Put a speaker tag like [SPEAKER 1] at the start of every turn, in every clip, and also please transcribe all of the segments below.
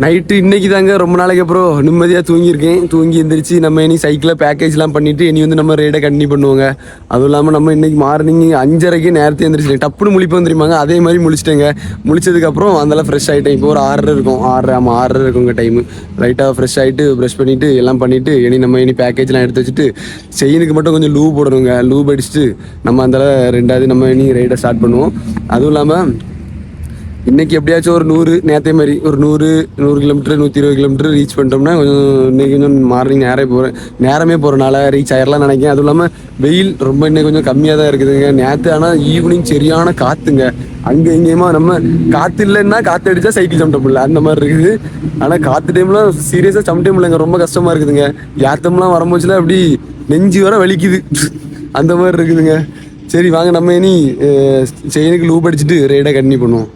[SPEAKER 1] Night இன்னைக்கு தாங்க ரொம்ப நாளைக்கு அப்புறம் நிம்மதியாக தூங்கியிருக்கேன். தூங்கி எந்திரிச்சு நம்ம இனி சைக்கிளில் பேக்கேஜ்லாம் பண்ணிவிட்டு இனி வந்து நம்ம ரைடை கண்டினியூ பண்ணுவோங்க. அதுவும் இல்லாமல் நம்ம இன்றைக்கி மார்னிங் 5:30க்கு நேரத்தை எந்திரிச்சிட்டேன். டப்புன்னு முழிப்போம் தெரியுமாங்க, அதே மாதிரி முழிச்சிட்டேங்க. முழிச்சதுக்கப்புறம் அதெல்லாம் ஃப்ரெஷ் ஆகிட்டேன். இப்போ ஒரு 6:30 இருக்கும், 6:30 இருக்குங்க டைமு. லைட்டாக ஃப்ரெஷ் ஆகிட்டு ப்ரஷ் பண்ணிவிட்டு எல்லாம் பண்ணிவிட்டு இனி பேக்கேஜ்லாம் எடுத்து வச்சுட்டு செயினுக்கு மட்டும் கொஞ்சம் லூப் போடணுங்க. லூப் அடிச்சுட்டு நம்ம அந்த ரெண்டாவது நம்ம இனி ரைடை ஸ்டார்ட் பண்ணுவோம். அதுவும் இல்லாமல் இன்றைக்கி எப்படியாச்சும் ஒரு 100 நேரத்தே மாதிரி ஒரு 100 கிலோமீட்டர் 120 கிலோமீட்டர் ரீச் பண்ணிட்டோம்னா கொஞ்சம் இன்றைக்கி கொஞ்சம் மார்னிங் நேரமே போகிறனால ரீச் ஆயிடலாம் நினைக்கிறேன். அதுவும் இல்லாமல் வெயில் ரொம்ப இன்னைக்கு கொஞ்சம் கம்மியாக தான் இருக்குதுங்க. நேற்று ஆனால் ஈவினிங் சரியான காற்றுங்க. அங்கே இங்கேயுமா நம்ம காற்று இல்லைன்னா காற்று அடித்தா சைக்கிள் சமட்ட முடியல அந்த மாதிரி இருக்குது. ஆனால் காற்று டைம்லாம் சீரியஸாக சமட்ட முடியலங்க, ரொம்ப கஷ்டமாக இருக்குதுங்க. யாத்தம்லாம் வரும்போதுல அப்படி நெஞ்சு வர வலிக்குது அந்த மாதிரி இருக்குதுங்க. சரி வாங்க நம்ம இனி செயினுக்கு லூப் அடிச்சுட்டு ரைடை கண்டினியூ பண்ணுவோம்.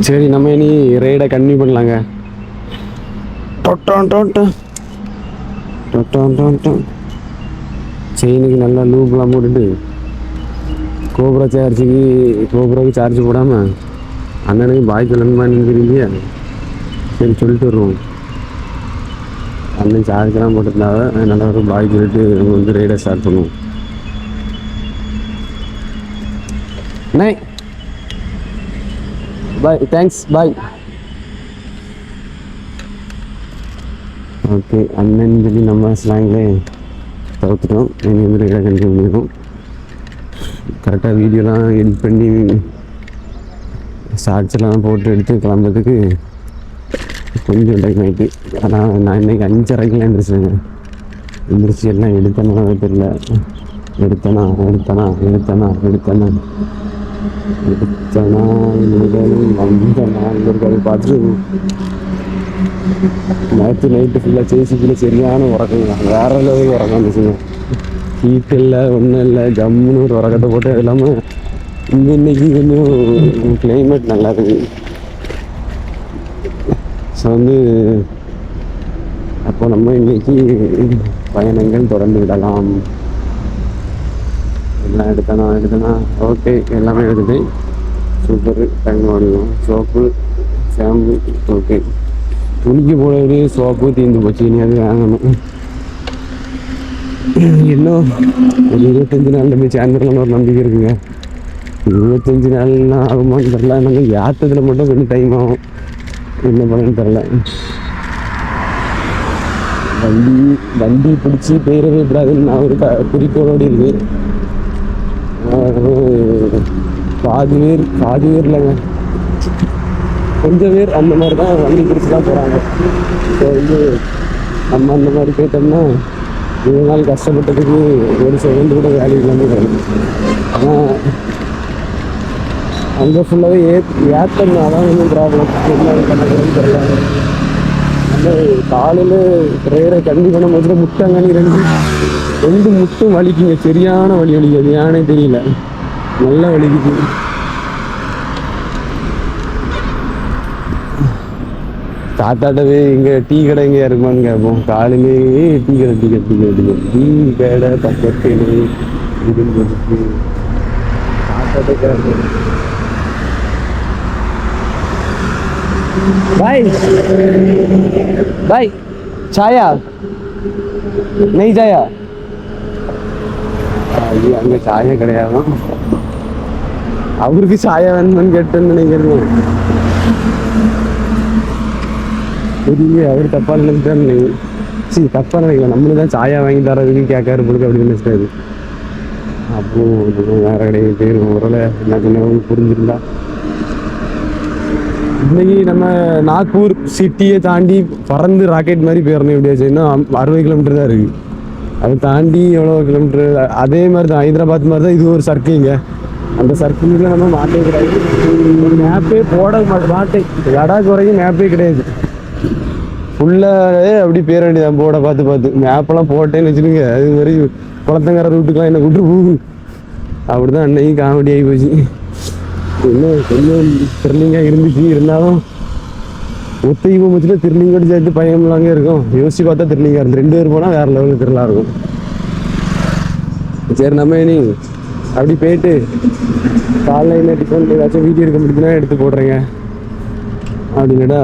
[SPEAKER 1] சரி நம்ம இனி ரைடை கண்டினியூ பண்ணலாங்க. செயினுக்கு நல்லா லூப்லாம் போட்டுட்டு கோபுராவுக்கு சார்ஜ் போடாமல் அண்ணனுக்கு பாய் சொல்லணுமான்னு தெரியலையா, சரி சொல்லிட்டு வருவோம். அண்ணன் சார்ஜெலாம் போட்டுருந்தாவே நல்லா ஒரு பாய் சொல்லிட்டு நம்ம வந்து ரைடை ஸ்டார்ட் பண்ணுவோம். அண்ணே பாய், தேங்க்ஸ், பாய். ஓகே, அண்ணன் சொல்லி நம்ம ஸ்லாங்லே தவிர்த்துட்டோம். இனி வந்து ரைடாக கண்டினியூ பண்ணியிருக்கோம். கரெக்டாக வீடியோலாம் எடிட் பண்ணி ஷார்ட்ஸ்லாம் போட்டு எடுத்து கிளம்புறதுக்கு கொஞ்சம் டைம் ஆகிட்டு. ஆனால் நான் இன்றைக்கி 5:30க்குலாம் எழுந்திரிச்சேங்க. எழுந்திரிச்சி எல்லாம் எடுத்தேன்னா தெரியல. எடுத்தனா பார்த்துட்டு நேற்று நைட்டு ஃபுல்லாக சேசிக்குள்ள சரியான உறக்கங்க. வேற லெவலில் உறக்கம் வந்துச்சுங்க. ஹீட் இல்லை, ஒன்றும் இல்லை, ஜம்முன்னு ஒரு உறக்கத்தை போட்டு. அது இல்லாமல் இன்னைக்கு கொஞ்சம் கிளைமேட் நல்லா இருக்குது. ஸோ வந்து அப்போ நம்ம இன்னைக்கு பயணங்கள் தொடர்ந்து விடலாம். எல்லாம் எடுத்தனா ஓகே, எல்லாமே எடுத்துட்டேன். சூப்பரு, தங்க வடிவம், சோப்பு, ஷாம்பு. ஓகே, துணிக்கு போடவே சோப்பு தீர்ந்து போச்சு. இனி அது வாங்கணும். இன்னும் ஒரு 25 நாளில் போய் சேர்ந்துடலாம்னு ஒரு நம்பிக்கை இருக்குங்க. 25 நாள்லாம் ஆகுமான்னு தெரில. நாங்கள் யாத்தத்தில் மட்டும் கொஞ்சம் டைம் ஆகும். என்ன பண்ணணும்னு தெரில. வண்டி பிடிச்சி போயிடவே கூடாதுன்னு நான் ஒரு குறிக்கோளோடு இருக்கு. பாதி பேர் இல்லைங்க, கொஞ்சம் பேர் அந்த மாதிரி தான் வண்டி பிடிச்சிலாம் போகிறாங்க. ஸோ வந்து நம்ம அந்த மாதிரி போயிட்டோம்னா 2 நாள் கஷ்டப்பட்டதுக்கு ஒரு செகண்ட் கூட வேல்யூ இல்லாமல் வரும். ஆனால் அங்கே ஃபுல்லாகவே ஏற்றம்னா தான் ஒன்றும் ப்ராப்ளம். என்ன பண்ணணும்னு தெரியல. அந்த காலையில் ட்ரைவரை கண்டிப்பாக பண்ண போது முட்டாங்கன்னு ரெண்டு முட்டும் வலிக்குங்க. சரியான வலிக்குது. ஏன்னே தெரியல, நல்லா வலிக்குது. தாத்தாட்டவே இங்கே டீ கடை எங்கேயா இருக்குமான்னு கேட்போம். காலையிலேயே டீ கடை பக்கத்திலே இருந்துருக்கு. தாத்தாட்ட கேட்போம், பாய் சாயா நெய் சாயா. ஐயோ, அங்கே சாயா கிடையாது. அவருக்கு சாயா வேணுமான்னு கேட்டேன்னு நினைக்கிறேன். புரியல, அவர் தப்பா நினைச்சிட்டாரு. சரி, தப்பா நினைக்கல, நம்மளுக்கு தான் சாயா வாங்கி தரதுக்கு கேட்காரு பொழுது அப்படி நினைச்சிட்டாரு. அப்போ வேற கிடையாது பேர் உரலை என்ன புரிஞ்சிருந்தா. இன்னைக்கு நம்ம நாக்பூர் சிட்டியை தாண்டி பறந்து ராக்கெட் மாதிரி போயிடணும். எப்படியாச்சு இன்னும் 60 கிலோமீட்டர் தான் இருக்குது. அதை தாண்டி எவ்வளோ கிலோமீட்டர். அதே மாதிரி தான் ஹைதராபாத் மாதிரி தான் இது ஒரு சர்க்கிங்க. அந்த சர்க்கிளில் நம்ம மாட்டே கிடையாது. மேப்பே போட மாட்டேன். லடாக் வரைக்கும் மேப்பே கிடையாது. ஃபுல்லாகவே அப்படி பேர வேண்டியதான் போட பார்த்து மேப்பெல்லாம் போட்டேன்னு வச்சுருங்க. அது மாதிரி குளத்தங்கரை ரூட்டுக்கெலாம் என்ன கூப்பிட்டு போகும். அப்படி தான் அன்னைக்கு காமெடி ஆகி போச்சு. இன்னும் கொஞ்சம் த்ரில்லிங்காக இருந்துச்சு. இருந்தாலும் ஒத்தைக்கு போகும்போது த்ரில்லிங்கோடு சேர்த்து பயம்லாங்க இருக்கும். யோசிச்சு பார்த்தா த்ரில்லிங்காக இருந்து 2 பேர் போனால் வேறு லெவலில் த்ரில்லாக இருக்கும். சரி நம்ம இனி அப்படி போயிட்டு காலைல என்ன டிஃபன் ஏதாச்சும் வீடியோ எடுக்க முடியுதுன்னா எடுத்து போடுறேங்க. அப்படின்னுடா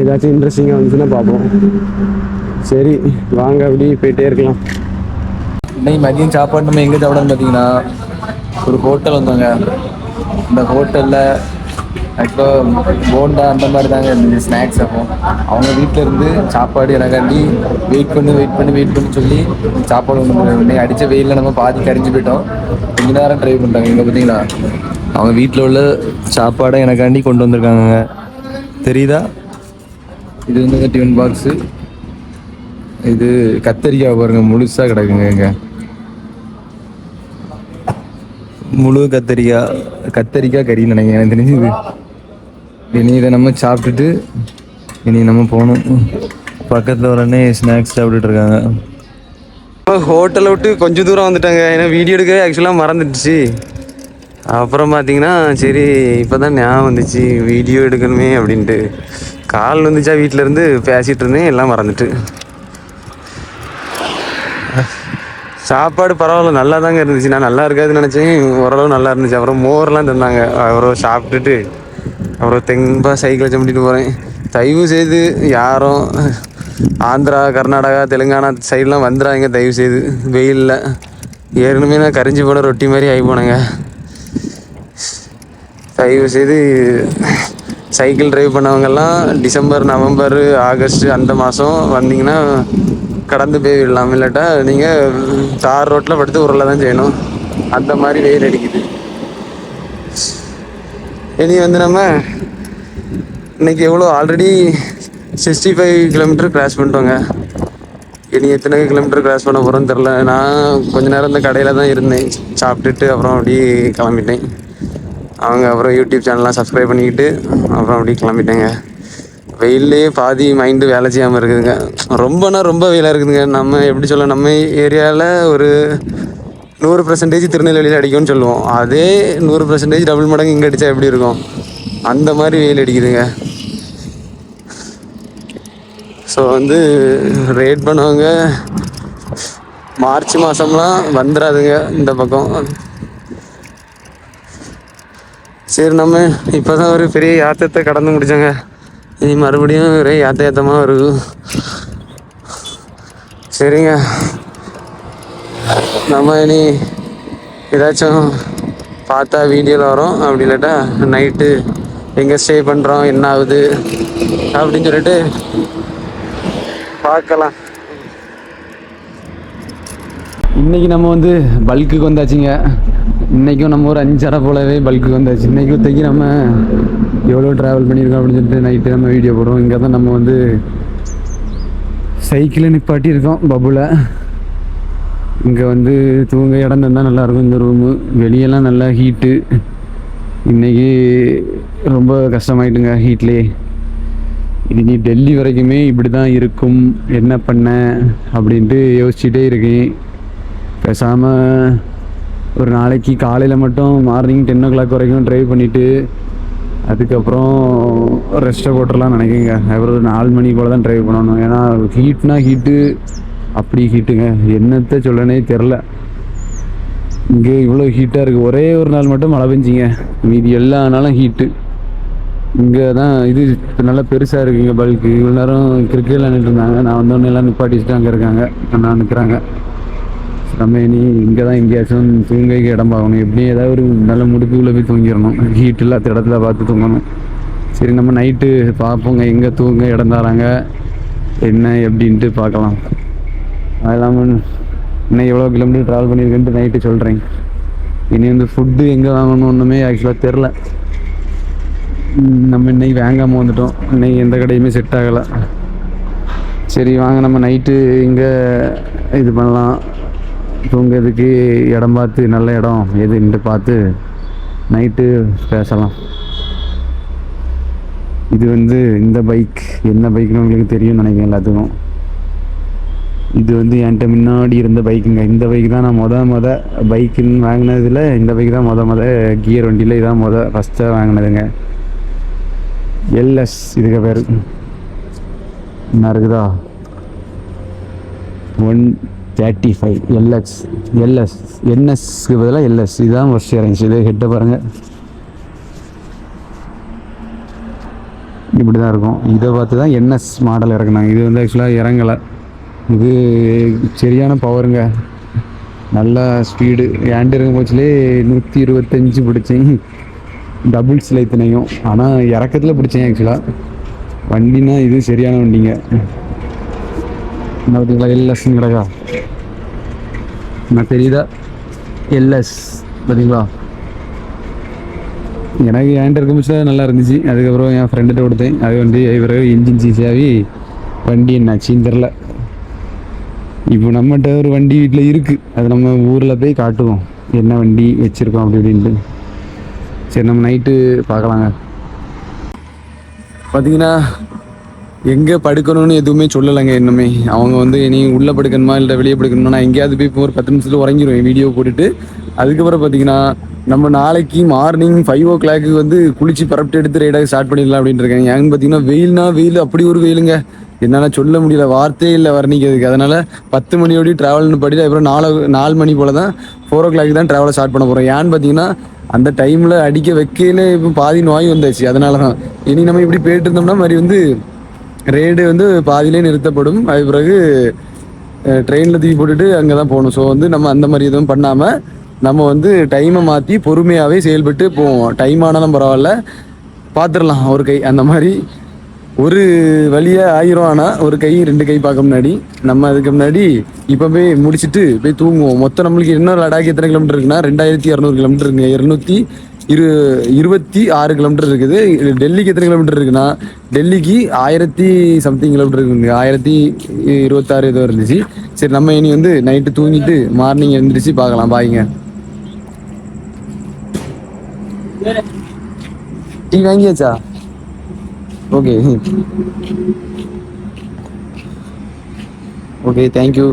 [SPEAKER 1] ஏதாச்சும் இன்ட்ரெஸ்டிங்காக வந்துச்சுன்னா பார்ப்போம். சரி வாங்க அப்படி போயிட்டே இருக்கலாம்.
[SPEAKER 2] இன்னைக்கு மதியம் சாப்பாடு நம்ம எங்கே சாப்பிடணும்னு பார்த்தீங்கன்னா ஒரு ஹோட்டல் வந்தோங்க. இந்த ஹோட்டலில் ஆக்சுவலாக போண்டா அந்த மாதிரி தாங்க இருந்துச்சு ஸ்நாக்ஸ். அப்போ அவங்க வீட்டில் இருந்து சாப்பாடு எனக்காண்டி வெயிட் பண்ணி சொல்லி சாப்பாடு ஒன்று அடித்த வெயிலில் நம்ம பாதி கரைஞ்சி போயிட்டோம். கொஞ்ச நேரம் ட்ரை பண்ணிட்டாங்க. இங்கே பார்த்தீங்களா அவங்க வீட்டில் உள்ள சாப்பாடை எனக்காண்டி கொண்டு வந்திருக்காங்க. தெரியுதா? இது வந்து டிஃபன் பாக்ஸு. இது கத்தரிக்காய் பாருங்க முழுசாக கிடக்குங்க. இங்கே முழு கத்தரிக்காய் கறின்னு நினைக்கிறேன். எனக்கு தெரிஞ்சு இனி இதை நம்ம சாப்பிட்டுட்டு இனி நம்ம போகணும். பக்கத்தில் உடனே ஸ்நாக்ஸ் சாப்பிட்டுட்டு இருக்காங்க.
[SPEAKER 1] ஹோட்டலை விட்டு கொஞ்சம் தூரம் வந்துட்டாங்க. ஏன்னா வீடியோ எடுக்க ஆக்சுவலாக மறந்துடுச்சு. அப்புறம் பார்த்தீங்கன்னா சரி இப்போ தான் ஞாபகம் வந்துச்சு வீடியோ எடுக்கணுமே அப்படின்ட்டு. கால் வந்துச்சா வீட்டிலேருந்து பேசிகிட்டு இருந்தேன், எல்லாம் மறந்துட்டு. சாப்பாடு பரவாயில்ல, நல்லா தாங்க இருந்துச்சு. நான் நல்லா இருக்காதுன்னு நினச்சேன், ஓரளவு நல்லா இருந்துச்சு. அப்புறம் மோர்லாம் தந்தாங்க. அப்புறம் சாப்பிட்டுட்டு அப்புறம் தெம்பா சைக்கிளை சம்பிட்டு போகிறேன். தயவு செய்து யாரும் ஆந்திரா, கர்நாடகா, தெலுங்கானா சைட்லாம் வந்துடாங்க தயவு செய்து. வெயிலில் ஏற்கனவே நான் கரிஞ்சி போன ரொட்டி மாதிரி ஆகி போனேங்க. தயவு செய்து சைக்கிள் ட்ரைவ் பண்ணவங்கெல்லாம் டிசம்பர், நவம்பர், ஆகஸ்ட் அந்த மாதம் வந்தீங்கன்னா கடந்து போய் விடலாம். இல்லாட்டா நீங்கள் தார் ரோட்டில் படுத்து உருளை தான் செய்யணும். அந்த மாதிரி வெயில் அடிக்குது. இனி வந்து நம்ம இன்னைக்கு எவ்வளோ ஆல்ரெடி 65 கிலோமீட்டர் கிராஸ் பண்ணிட்டோங்க. இனி எத்தனை கிலோமீட்டர் கிராஸ் பண்ண போகிறோன்னு தெரில. நான் கொஞ்ச நேரம் இந்த கடையில் தான் இருந்தேன், சாப்பிட்டுட்டு அப்புறம் அப்படியே கிளம்பிட்டேன். அவங்க அப்புறம் யூடியூப் சேனல்லாம் சப்ஸ்கிரைப் பண்ணிக்கிட்டு அப்புறம் அப்படியே கிளம்பிட்டேங்க. வெயிலே பாதி மைண்டு வேலை செய்யாமல் இருக்குதுங்க. ரொம்ப வெயிலாக இருக்குதுங்க. நம்ம எப்படி சொல்ல, நம்ம ஏரியாவில் ஒரு 100% திருநெல்வேலியில் அடிக்கும்னு சொல்லுவோம். அதே 100% டபுள் மடங்கு இங்கே அடித்தா எப்படி இருக்கும், அந்த மாதிரி வெயில் அடிக்குதுங்க. ஸோ வந்து ரேட் பண்ணுவாங்க மார்ச் மாதம்லாம் வந்துடாதுங்க இந்த பக்கம். சரி நம்ம இப்போ தான் ஒரு பெரிய யாத்திரத்தை கடந்து முடித்தாங்க. இனி மறுபடியும் ஒரே யாத்தியமாக வருது. சரிங்க, நம்ம இனி ஏதாச்சும் பார்த்தா வீடியோவில் வரும். அப்படி இல்லாட்டா நைட்டு எங்கே ஸ்டே பண்ணுறோம், என்ன ஆகுது அப்படின்னு சொல்லிட்டு பார்க்கலாம். இன்றைக்கி நம்ம வந்து பல்க்குக்கு வந்தாச்சுங்க. இன்றைக்கும் நம்ம ஒரு 5 அரை போலவே பல்க்குக்கு வந்தாச்சு. இன்றைக்கி ஒருத்தைக்கு நம்ம எவ்வளோ ட்ராவல் பண்ணியிருக்கோம் அப்படின்னு சொல்லிட்டு நைட்டு நம்ம வீடியோ போடுவோம். இங்கே தான் நம்ம வந்து சைக்கிளை நிப்பாட்டி இருக்கோம் பப்புல. இங்கே வந்து தூங்க இடம் தந்தால் நல்லாயிருக்கும். இந்த ரூமு வெளியெல்லாம் நல்லா ஹீட்டு. இன்றைக்கி ரொம்ப கஷ்டமாயிட்டுங்க ஹீட்லேயே. இனி டெல்லி வரைக்குமே இப்படி தான் இருக்கும், என்ன பண்ண அப்படின்ட்டு யோசிச்சுட்டே இருக்கேன். பேசாமல் ஒரு நாளைக்கு காலையில் மட்டும் மார்னிங் 10 o'clock வரைக்கும் ட்ரைவ் பண்ணிவிட்டு அதுக்கப்புறம் ரெஸ்ட்டை போட்டுடலாம் நினைக்கிங்க. அப்புறம் ஒரு 4 மணி போல் தான் ட்ரைவ் பண்ணணும். ஏன்னா ஹீட்னா ஹீட்டு, அப்படி ஹீட்டுங்க, என்னத்தை சொல்லனே தெரில. இங்கே இவ்வளோ ஹீட்டாக இருக்குது. ஒரே ஒரு நாள் மட்டும் மழை பெஞ்சிங்க, மீதி எல்லா நாளும் ஹீட்டு. இங்கே தான் இது நல்லா பெருசாக இருக்குது. இங்கே பல்க்கு இவ்வளோ நேரம் கிரிக்கெட் விளையாண்டுட்டு இருந்தாங்க. நான் வந்தோடனே எல்லாம் நிப்பாட்டி வச்சுட்டு அங்கே இருக்காங்க, நான் நிற்கிறாங்க. நம்ம இனி இங்கே தான் எங்கேயாச்சும் தூங்கைக்கு இடம் பார்க்கணும். எப்படியும் ஏதாவது ஒரு நல்ல முடுக்குள்ளே போய் தூங்கிடணும். ஹீட் இல்லாத இடத்துல பார்த்து தூங்கணும். சரி நம்ம நைட்டு பார்ப்போங்க எங்கே தூங்க இடம் தராங்க என்ன எப்படின்ட்டு பார்க்கலாம். அது இல்லாமல் இன்னும் எவ்வளோ கிலோமீட்டர் ட்ராவல் பண்ணியிருக்கேன்ட்டு நைட்டு சொல்கிறேன். இனி வந்து ஃபுட்டு எங்கே வாங்கணும் ஒன்றுமே ஆக்சுவலாக தெரில. நம்ம இன்றைக்கி வாங்காமல் வந்துட்டோம். இன்றைக்கி எந்த கடையுமே செட் ஆகலை. சரி வாங்க நம்ம நைட்டு இங்கே இது பண்ணலாம்.
[SPEAKER 3] தூங்கிறதுக்கு இடம் பார்த்து நல்ல இடம் எதுன்ட்டு பார்த்து நைட்டு பேசலாம். இது வந்து இந்த பைக் என்ன பைக்னு உங்களுக்கு தெரியும்னு நினைக்கிறேன் எல்லாத்துக்கும். இது வந்து என்கிட்ட முன்னாடி இருந்த பைக்குங்க. இந்த பைக் தான் நான் மொத பைக்குன்னு வாங்கினதில் இந்த பைக் தான் மொத கியர் வண்டியில் இதான் ஃபஸ்ட்டாக வாங்கினதுங்க. எல்எஸ் இதுக்கு பேர் என்ன இருக்குதா 135 என்எஸ்க்கு பதிலாக எல்எஸ். இதுதான் ஃபஸ்ட் இறங்கிச்சு. இது ஹெட்டை பாருங்கள், இப்படி தான் இருக்கும். இதை பார்த்து தான் என்எஸ் மாடல் இறக்குனாங்க. இது வந்து ஆக்சுவலாக இறங்கலை. இது சரியான பவருங்க, நல்லா ஸ்பீடு. ஏண்டு இறங்கும் போச்சுலே 125 பிடிச்சேன் டபுள்ஸில் இத்தனையும். ஆனால் இறக்கத்தில் பிடிச்சேன் ஆக்சுவலாக. வண்டினா இது சரியான வண்டிங்க. என்ன பார்த்தீங்களா எல்எஸ்ன்னு கிடக்கா, நான் தெரியுதா எல்எஸ் பார்த்தீங்களா. எனக்கு ஏன்ட்டு இருக்கும் போச்சு நல்லா இருந்துச்சு. அதுக்கப்புறம் என் ஃப்ரெண்டுகிட்ட கொடுத்தேன். அது வந்து பிறகு இன்ஜின் சீஸாகி வண்டி என்னாச்சின்னு தெரில. இப்போ நம்மகிட்ட ஒரு வண்டி வீட்டில் இருக்குது, அது நம்ம ஊரில் போய் காட்டுவோம் என்ன வண்டி வச்சுருக்கோம் அப்படி இப்படின்ட்டு. சரி, நம்ம நைட்டு பார்க்கலாங்க.
[SPEAKER 1] பார்த்தீங்கன்னா எங்கே படுக்கணும்னு எதுவுமே சொல்லலைங்க இன்னுமே. அவங்க வந்து நீ உள்ளே படுக்கணுமா இல்லை வெளியே படுக்கணுமா, நான் எங்கேயாவது போய் இப்போ ஒரு 10 நிமிஷத்தில் உறங்கிடுவேன் வீடியோ போட்டுட்டு. அதுக்கப்புறம் பார்த்தீங்கன்னா நம்ம நாளைக்கு மார்னிங் 5 o'clock வந்து குளிச்சு பரப்பிட்டு எடுத்து ரைடாக ஸ்டார்ட் பண்ணிடலாம் அப்படின்ட்டு இருக்கேன். ஏன்னு பார்த்தீங்கன்னா வெயில் அப்படி ஒரு வெயிலுங்க, என்னால் சொல்ல முடியல, வார்த்தையே இல்லை வர்ணிக்கிறதுக்கு. அதனால் 10 மணியோடய ட்ராவல்னு படிட்டு அப்புறம் 4 மணி போல் தான் 4 o'clock தான் ட்ராவலை ஸ்டார்ட் பண்ண போகிறோம். ஏன்னு பார்த்தீங்கன்னா அந்த டைமில் அடிக்க வைக்கையில இப்போ பாதி நோய் வந்தாச்சு. அதனால தான் இனி நம்ம இப்படி போயிட்டு இருந்தோம்னா மாதிரி வந்து ரைடு வந்து பாதியிலே நிறுத்தப்படும். அது பிறகு ட்ரெயினில் தூக்கி போட்டுட்டு அங்கே தான் போகணும். ஸோ வந்து நம்ம அந்த மாதிரி எதுவும் பண்ணாமல் நம்ம வந்து டைமை மாற்றி பொறுமையாகவே செயல்பட்டு போவோம். டைம் ஆனாலும் பரவாயில்ல, பார்த்துடலாம் ஒரு கை அந்த மாதிரி. ஒரு வழியாக 1000 ஆனால் ஒரு கை 2 கை பார்க்க முன்னாடி நம்ம அதுக்கு முன்னாடி இப்போ போய் முடிச்சுட்டு போய் தூங்குவோம். மொத்தம் நம்மளுக்கு இன்னொரு லடாக் எத்தனை கிலோமீட்டர் இருக்குன்னா 2200 கிலோமீட்டர் இருக்குங்க. 226 கிலோமீட்டர் இருக்குது. டெல்லிக்கு எத்தனை கிலோமீட்டர் இருக்குன்னா டெல்லிக்கு 1000 சம்திங் கிலோமீட்டர் இருக்குங்க. 1026 ஏதோ இருந்துச்சு. சரி, நம்ம இனி வந்து நைட்டு தூங்கிட்டு மார்னிங் எழுந்திரிச்சு பார்க்கலாம். பாய்ங்க. டீ வாங்கியாச்சா? Okay, thank you.